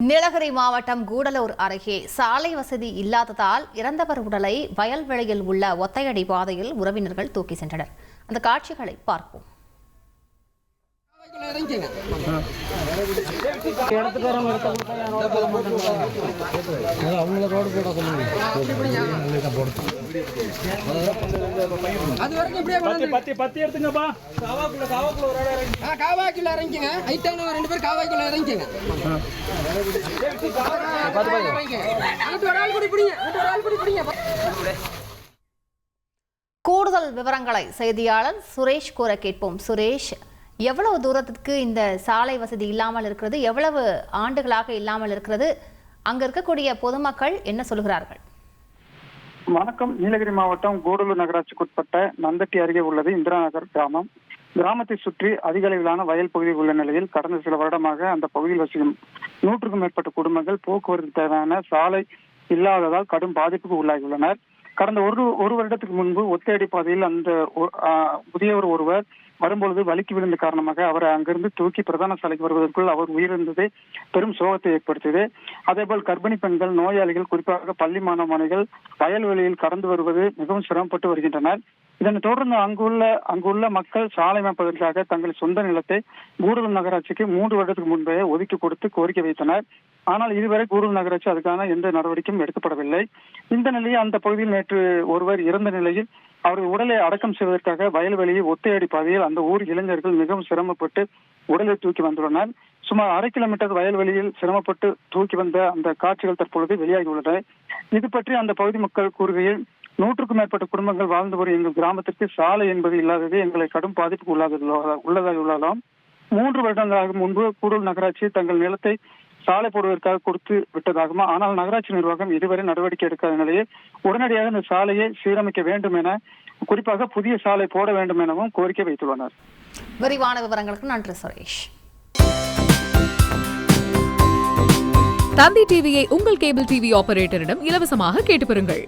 நீலகிரி மாவட்டம் கூடலூர் அருகே சாலை வசதி இல்லாததால் இறந்தவர் உடலை வயல்வெளியில் உள்ள ஒத்தையடி பாதையில் உறவினர்கள் தூக்கி சென்றனர். அந்த காட்சிகளை பார்ப்போம். கூடுதல் விவரங்களை செய்தியாளர் சுரேஷ் கூற கேட்போம். சுரேஷ், எவ்வளவு தூரத்துக்கு இந்த சாலை வசதி இல்லாமல் இருக்கிறது? எவ்வளவு ஆண்டுகளாக இல்லாமல் இருக்கிறது? அங்க இருக்கக்கூடிய பொதுமக்கள் என்ன சொல்கிறார்கள்? வணக்கம். நீலகிரி மாவட்டம் கூடலூர் நகராட்சிக்குட்பட்ட நந்தட்டி அருகே உள்ளது இந்திரா நகர் கிராமம். கிராமத்தை சுற்றி அதிக அளவிலான வயல் பகுதி உள்ள நிலையில் கடந்த சில வருடமாக அந்த பகுதியில் வசிக்கும் 100க்கும் மேற்பட்ட குடும்பங்கள் போக்குவரத்து தேவையான சாலை இல்லாததால் கடும் பாதிப்புக்கு உள்ளாகியுள்ளனர். கடந்த ஒரு வருடத்துக்கு முன்பு ஒத்தையடி பாதையில் அந்த முதியவர் ஒருவர் வரும்பொழுது வலிக்கு விழுந்த காரணமாக அவரை அங்கிருந்து தூக்கி பிரதான சாலைக்கு வருவதற்குள் அவர் உயிரிழந்தது பெரும் சோகத்தை ஏற்படுத்தியது. அதேபோல் கர்ப்பிணி பெண்கள், நோயாளிகள், குறிப்பாக பள்ளி மாணவர்கள் வயல்வெளியில் கடந்து வருவது மிகவும் சிரமப்பட்டு வருகின்றனர். இதனை தொடர்ந்து அங்குள்ள மக்கள் சாலை அமைப்பதற்காக தங்கள் சொந்த நிலத்தை கூடலூர் நகராட்சிக்கு 3 வருடத்துக்கு முன்பே ஒதுக்கி கொடுத்து கோரிக்கை வைத்தனர். ஆனால் இதுவரை கூடலூர் நகராட்சி அதுக்கான எந்த நடவடிக்கையும் எடுக்கப்படவில்லை. இந்த நிலையில் அந்த பகுதியில் நேற்று ஒருவர் இறந்த நிலையில் அவர்கள் உடலை அடக்கம் செய்வதற்காக வயல்வெளியை ஒத்தையடி பாதையில் அந்த ஊர் இளைஞர்கள் மிகவும் சிரமப்பட்டு உடலை தூக்கி வந்துள்ளனர். சுமார் 1/2 கிலோமீட்டர் வயல்வெளியில் சிரமப்பட்டு தூக்கி வந்த அந்த காட்சிகள் தற்பொழுது வெளியாகியுள்ளன. இது பற்றி அந்த பகுதி மக்கள் கூறுகையில், 100க்கும் மேற்பட்ட குடும்பங்கள் வாழ்ந்து வரும் எங்கள் கிராமத்திற்கு சாலை என்பது இல்லாதது எங்களை கடும் பாதிப்புக்கு உள்ளதாக உள்ளதாம். 3 வருடங்களாக முன்பு கூடலூர் நகராட்சி தங்கள் நிலத்தை சாலை போடுவதற்காக கொடுத்து விட்டதாகும். ஆனால் நகராட்சி நிர்வாகம் இதுவரை நடவடிக்கை எடுக்காத நிலையில் உடனடியாக இந்த சாலையை சீரமைக்க வேண்டும் என, குறிப்பாக புதிய சாலை போட வேண்டும் எனவும் கோரிக்கை வைத்துள்ளனர். விரிவான விவரங்களுக்கு நன்றி சுரேஷ். தந்தி டிவியை உங்கள் கேபிள் டிவி ஆபரேட்டரிடம் இலவசமாக கேட்டு பெறுங்கள்.